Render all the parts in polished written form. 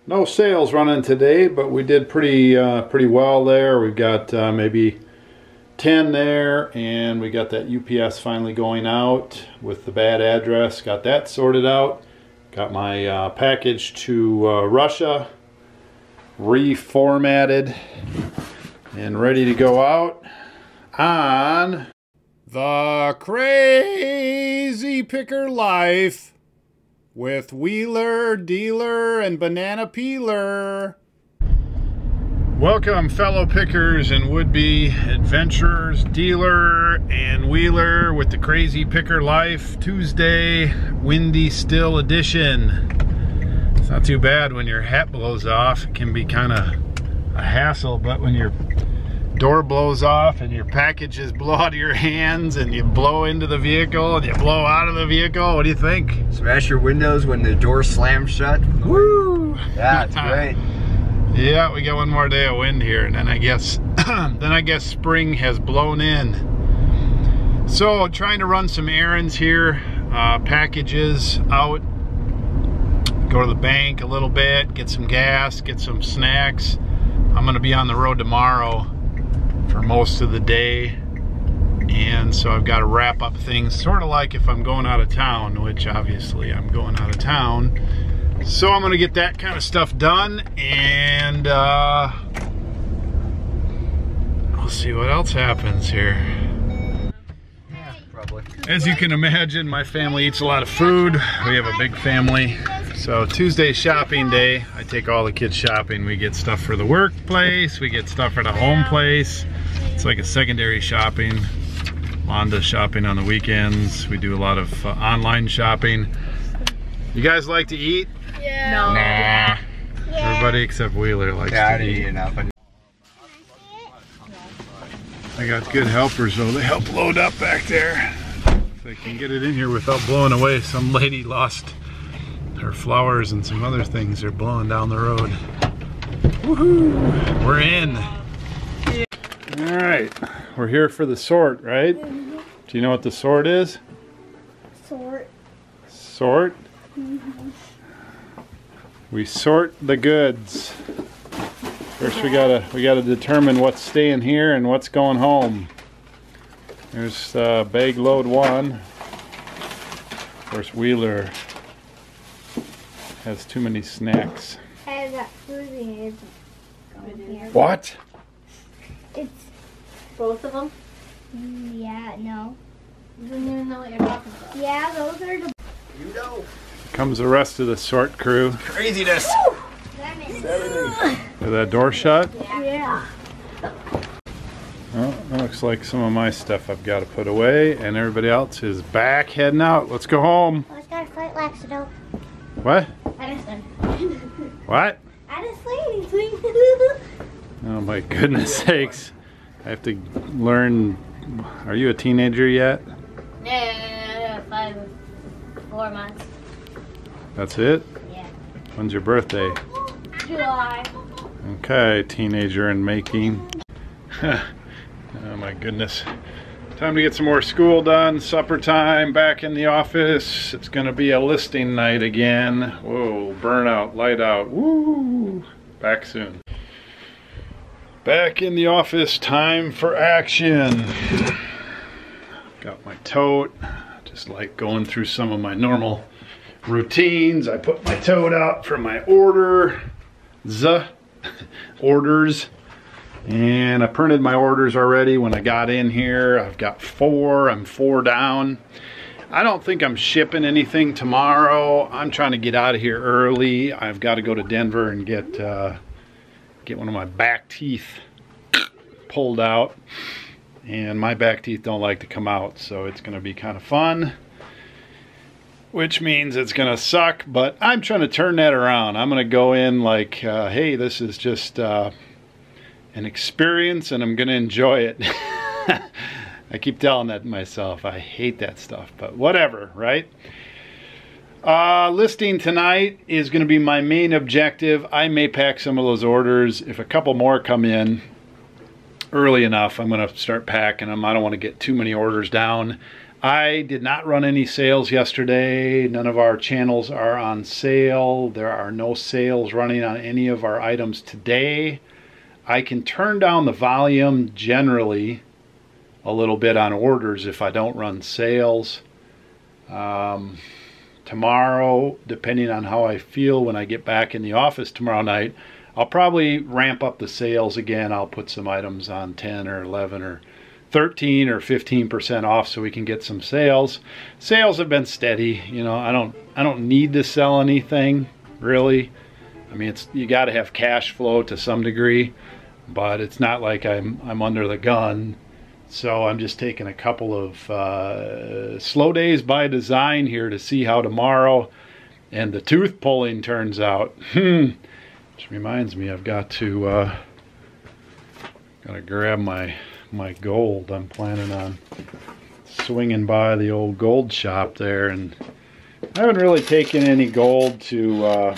No sales running today, but we did pretty well there. We've got maybe 10 there, and we got that UPS finally going out with the bad address. Got that sorted out. Got my package to Russia reformatted and ready to go out on the Crazy Picker Life with Wheeler, Dealer, and Banana Peeler. Welcome, fellow pickers and would-be adventurers, Dealer and Wheeler with the Crazy Picker Life Tuesday Windy Still edition. It's not too bad when your hat blows off. It can be kind of a hassle, but when your door blows off and your packages blow out of your hands and you blow into the vehicle and you blow out of the vehicle, what do you think? Smash your windows when the door slams shut. Woo! Yeah, it's great. Yeah, we got one more day of wind here, and then I guess spring has blown in. So trying to run some errands here, packages out, go to the bank a little bit, get some gas, get some snacks. I'm gonna be on the road tomorrow for most of the day, and so I've got to wrap up things sort of like if I'm going out of town, which obviously I'm going out of town. So I'm gonna get that kind of stuff done, and we'll see what else happens here. Yeah, probably. As you can imagine, my family eats a lot of food. We have a big family. So Tuesday shopping day, I take all the kids shopping. We get stuff for the workplace, we get stuff for the home place. It's like a secondary shopping. Londa's shopping on the weekends. We do a lot of online shopping. You guys like to eat? Yeah. No. Nah. Everybody except Wheeler likes to eat. Enough. I got good helpers though. They help load up back there. If they can get it in here without blowing away. Some lady lost her flowers and some other things. They're blowing down the road. Woohoo! We're in. All right, we're here for the sort, right? Mm-hmm. Do you know what the sort is? Sort. Sort? Mm-hmm. We sort the goods. First, we gotta determine what's staying here and what's going home. There's bag load 1. Of course, Wheeler has too many snacks. I got food in here. What? It's Both of them? yeah, no. You don't even know what you're talking about. Yeah, those are the. You know. Here comes the rest of the sort crew. Craziness. Is that door shut? Yeah. Well, that looks like some of my stuff I've got to put away, and everybody else is back heading out. Let's go home. I got a flight laxative. What? I just What? I just sleeping. Oh my goodness sakes. I have to learn. Are you a teenager yet? Yeah, 4 months. That's it? Yeah. When's your birthday? July. Okay, teenager in making. Oh my goodness. Time to get some more school done. Supper time, back in the office. It's gonna be a listing night again. Whoa, burnout, light out. Woo! Back soon. Back in the office, time for action. Got my tote. Just like going through some of my normal routines. I put my tote out for my orders. And I printed my orders already when I got in here. I've got 4. I'm 4 down. I don't think I'm shipping anything tomorrow. I'm trying to get out of here early. I've got to go to Denver and get one of my back teeth pulled out. And my back teeth don't like to come out, so it's going to be kind of fun. Which means it's going to suck, but I'm trying to turn that around. I'm going to go in like, hey, this is just an experience and I'm going to enjoy it. I keep telling that to myself. I hate that stuff, but whatever, right? Listing tonight is going to be my main objective. I may pack some of those orders. If a couple more come in early enough, I'm going to start packing them. I don't want to get too many orders down. I did not run any sales yesterday. None of our channels are on sale. There are no sales running on any of our items today. I can turn down the volume generally a little bit on orders if I don't run sales. Tomorrow, depending on how I feel when I get back in the office tomorrow night, I'll probably ramp up the sales again. I'll put some items on 10 or 11 or 13 or 15% off so we can get some sales. Sales have been steady. You know, I don't need to sell anything really. I mean, you got to have cash flow to some degree, but it's not like I'm under the gun. So I'm just taking a couple of slow days by design here to see how tomorrow and the tooth pulling turns out. Which reminds me, I've got to gotta grab my gold. I'm planning on swinging by the old gold shop there, and I haven't really taken any gold to a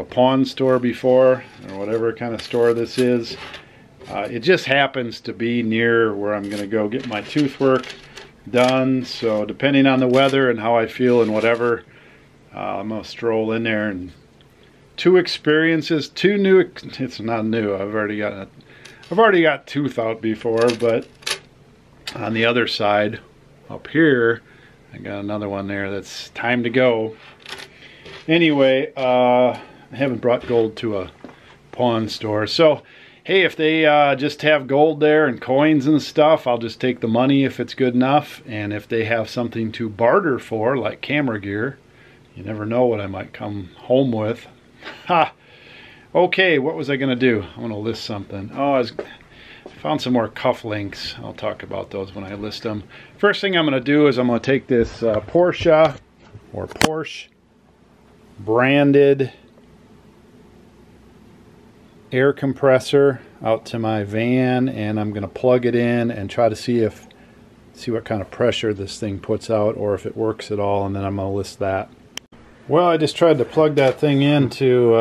pawn store before, or whatever kind of store this is. It just happens to be near where I'm going to go get my tooth work done, so depending on the weather and how I feel and whatever, I'm going to stroll in there. And two new, it's not new, I've already got tooth out before, but on the other side up here I got another one there that's time to go. Anyway, I haven't brought gold to a pawn store, so hey, if they just have gold there and coins and stuff, I'll just take the money if it's good enough. And if they have something to barter for, like camera gear, you never know what I might come home with. Ha! Okay, what was I going to do? I'm going to list something. Oh, I found some more cuff links. I'll talk about those when I list them. First thing I'm going to do is I'm going to take this Porsche branded air compressor out to my van, and I'm going to plug it in and try to see what kind of pressure this thing puts out, or if it works at all, and then I'm going to list that. Well, I just tried to plug that thing into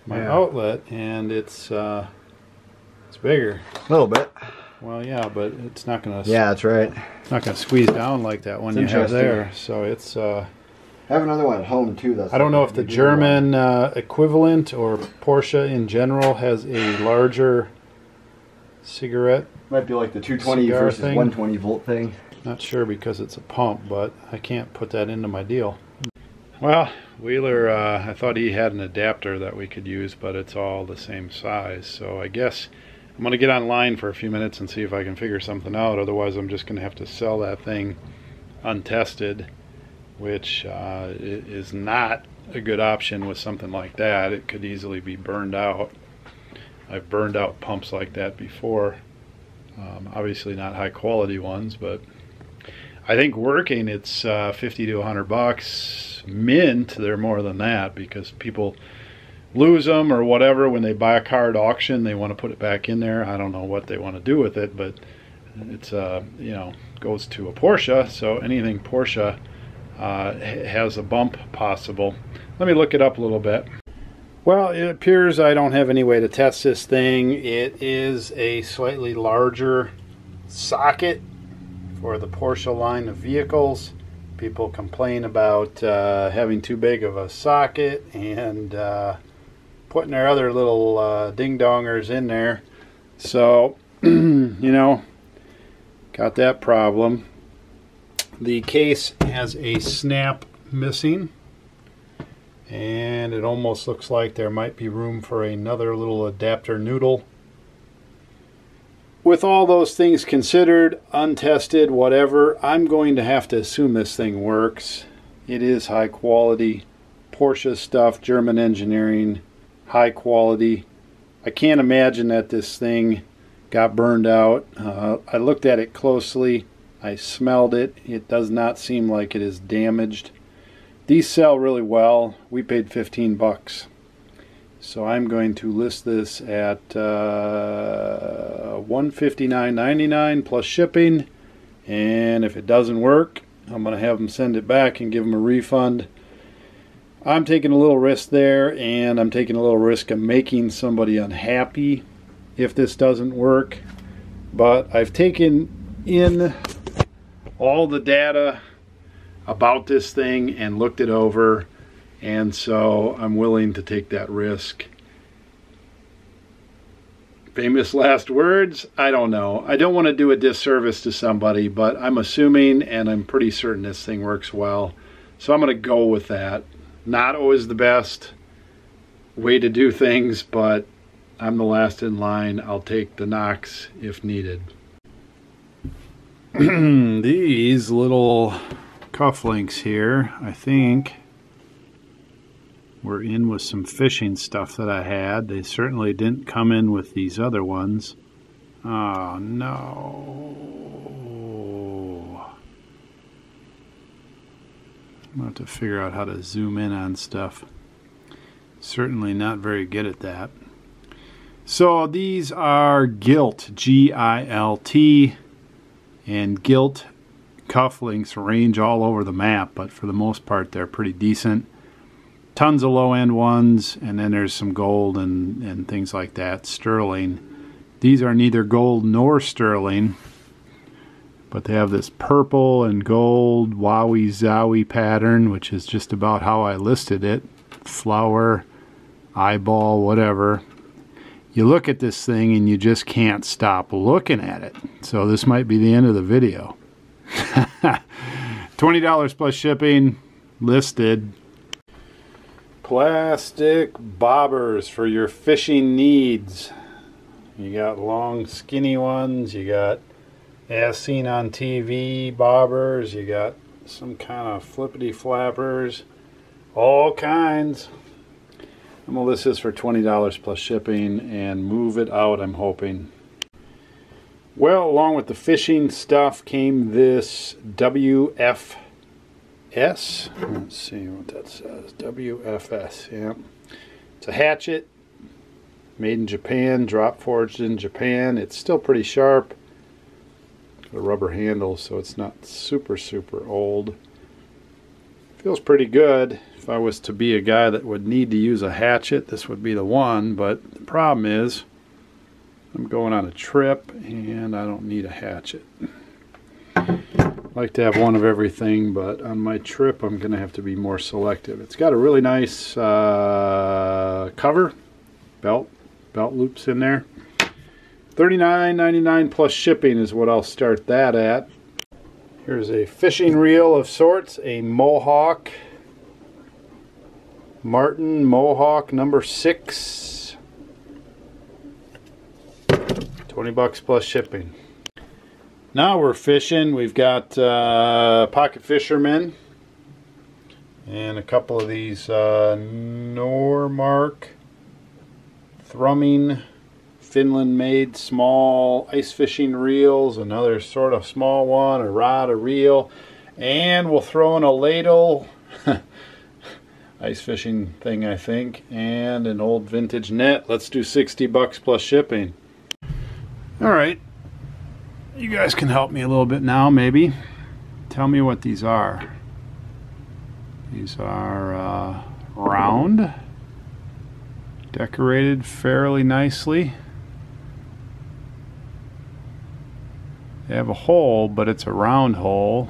my outlet, and it's bigger. A little bit. Well, yeah, but it's not going to. Yeah, that's right. It's not going to squeeze down like that one you have there. So it's. I have another one at home too. That's I don't know if the German equivalent or Porsche in general has a larger cigarette. Might be like the 220 versus 120 volt thing. Not sure because it's a pump, but I can't put that into my deal. Well, Wheeler, I thought he had an adapter that we could use, but it's all the same size. So I guess I'm going to get online for a few minutes and see if I can figure something out. Otherwise, I'm just going to have to sell that thing untested, which is not a good option with something like that. It could easily be burned out. I've burned out pumps like that before. Obviously not high quality ones, but I think working it's 50 to 100 bucks. Mint, they're more than that because people lose them or whatever when they buy a car at auction. They want to put it back in there. I don't know what they want to do with it, but it's you know, goes to a Porsche, so anything Porsche has a bump possible. Let me look it up a little bit. Well, it appears I don't have any way to test this thing. It is a slightly larger socket for the Porsche line of vehicles. People complain about having too big of a socket and putting their other little ding-dongers in there. So, you know, got that problem. The case has a snap missing, and it almost looks like there might be room for another little adapter noodle. With all those things considered, untested, whatever, I'm going to have to assume this thing works. It is high quality Porsche stuff, German engineering, high quality. I can't imagine that this thing got burned out. I looked at it closely. I smelled it. It does not seem like it is damaged. These sell really well. We paid 15 bucks. So I'm going to list this at $159.99 plus shipping. And if it doesn't work, I'm going to have them send it back and give them a refund. I'm taking a little risk there, and I'm taking a little risk of making somebody unhappy if this doesn't work. But I've taken in all the data about this thing and looked it over, and so I'm willing to take that risk. Famous last words? I don't know. I don't want to do a disservice to somebody, but I'm assuming and I'm pretty certain this thing works well. So I'm going to go with that. Not always the best way to do things, but I'm the last in line. I'll take the knocks if needed. These little cufflinks here, I think, were in with some fishing stuff that I had. They certainly didn't come in with these other ones. Oh no. I'm going to have to figure out how to zoom in on stuff. Certainly not very good at that. So these are Gilt, G-I-L-T, and Gilt cufflinks range all over the map, but for the most part they're pretty decent. Tons of low-end ones, and then there's some gold and things like that. Sterling. These are neither gold nor sterling, but they have this purple and gold wowie zowie pattern, which is just about how I listed it. Flower, eyeball, whatever. You look at this thing and you just can't stop looking at it. So this might be the end of the video. $20 plus shipping, listed. Plastic bobbers for your fishing needs. You got long skinny ones, you got as seen on TV bobbers, you got some kind of flippity flappers, all kinds. I'm gonna list this for $20 plus shipping and move it out, I'm hoping. Well, along with the fishing stuff came this WFS. Let's see what that says. WFS, yeah. It's a hatchet, made in Japan, drop forged in Japan. It's still pretty sharp. Got a rubber handle, so it's not super old. Feels pretty good. If I was to be a guy that would need to use a hatchet, this would be the one, but the problem is I'm going on a trip and I don't need a hatchet. I like to have one of everything, but on my trip I'm going to have to be more selective. It's got a really nice cover, belt loops in there. $39.99 plus shipping is what I'll start that at. Here's a fishing reel of sorts, a Mohawk, Martin Mohawk number 6. $20 plus shipping. Now we're fishing. We've got Pocket Fisherman and a couple of these Normark Thrumming Finland-made small ice fishing reels. Another sort of small one, a rod, a reel, and we'll throw in a ladle ice fishing thing, I think, and an old vintage net. Let's do $60 plus shipping. All right. You guys can help me a little bit now, maybe. Tell me what these are. These are round, decorated fairly nicely. They have a hole, but it's a round hole.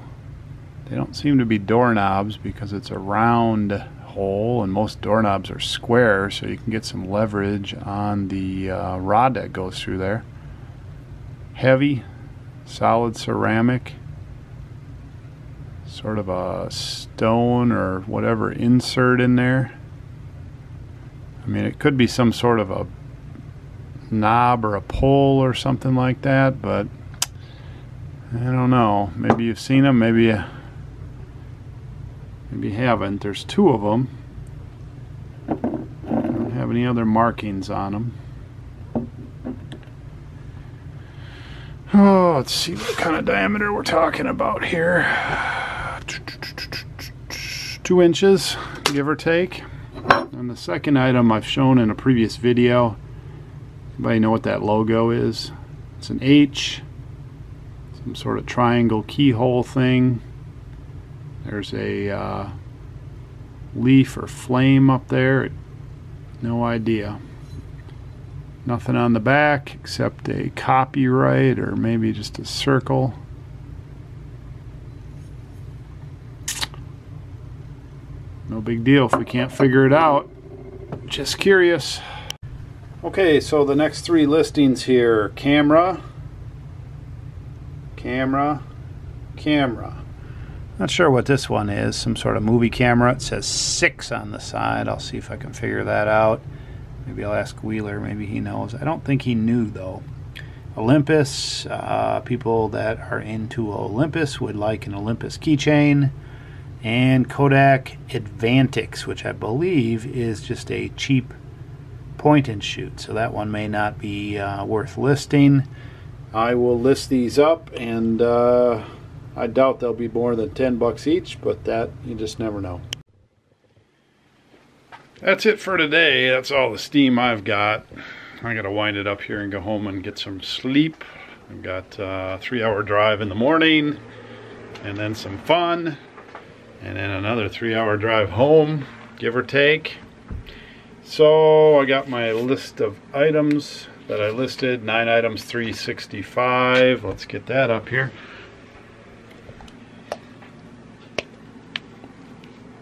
They don't seem to be doorknobs because it's a round hole, and most doorknobs are square, so you can get some leverage on the rod that goes through there. Heavy, solid ceramic, sort of a stone or whatever insert in there. I mean, it could be some sort of a knob or a pull or something like that, but I don't know. Maybe you've seen them, maybe you haven't. There's 2 of them. I don't have any other markings on them. Oh, let's see what kind of diameter we're talking about here. 2 inches, give or take. And the second item I've shown in a previous video. Anybody know what that logo is? It's an H, some sort of triangle keyhole thing. There's a leaf or flame up there. No idea. Nothing on the back except a copyright or maybe just a circle. No big deal if we can't figure it out. Just curious. Okay, so the next 3 listings here: camera, camera, camera. Not sure what this one is. Some sort of movie camera. It says 6 on the side. I'll see if I can figure that out. Maybe I'll ask Wheeler. Maybe he knows. I don't think he knew though. Olympus. People that are into Olympus would like an Olympus keychain. And Kodak Advantix, which I believe is just a cheap point and shoot. So that one may not be worth listing. I will list these up, and I doubt they'll be more than 10 bucks each, but that you just never know. That's it for today. That's all the steam I've got. I gotta wind it up here and go home and get some sleep. I've got a 3-hour drive in the morning, and then some fun, and then another 3-hour drive home, give or take. So I got my list of items that I listed. 9 items, $365. Let's get that up here.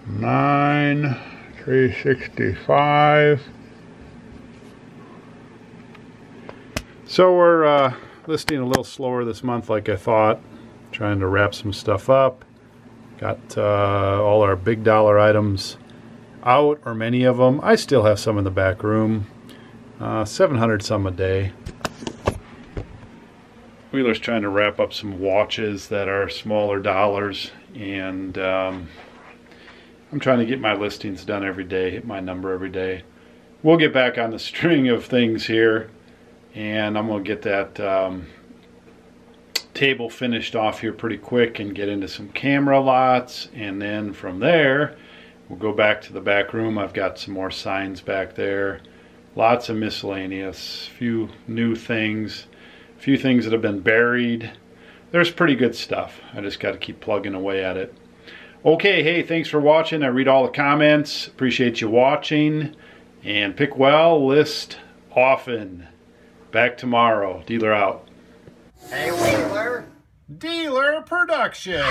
9, $365. So we're listing a little slower this month, like I thought. Trying to wrap some stuff up. Got all our big dollar items out, or many of them. I still have some in the back room. 700 some a day. Wheeler's trying to wrap up some watches that are smaller dollars, and I'm trying to get my listings done every day, hit my number every day. We'll get back on the string of things here, and I'm going to get that table finished off here pretty quick and get into some camera lots, and then from there we'll go back to the back room. I've got some more signs back there, lots of miscellaneous, few new things, a few things that have been buried. There's pretty good stuff. I just got to keep plugging away at it. Okay, hey, thanks for watching. I read all the comments. Appreciate you watching, and pick well, list often. Back tomorrow. Dealer out. Hey, Wheeler. Dealer Production.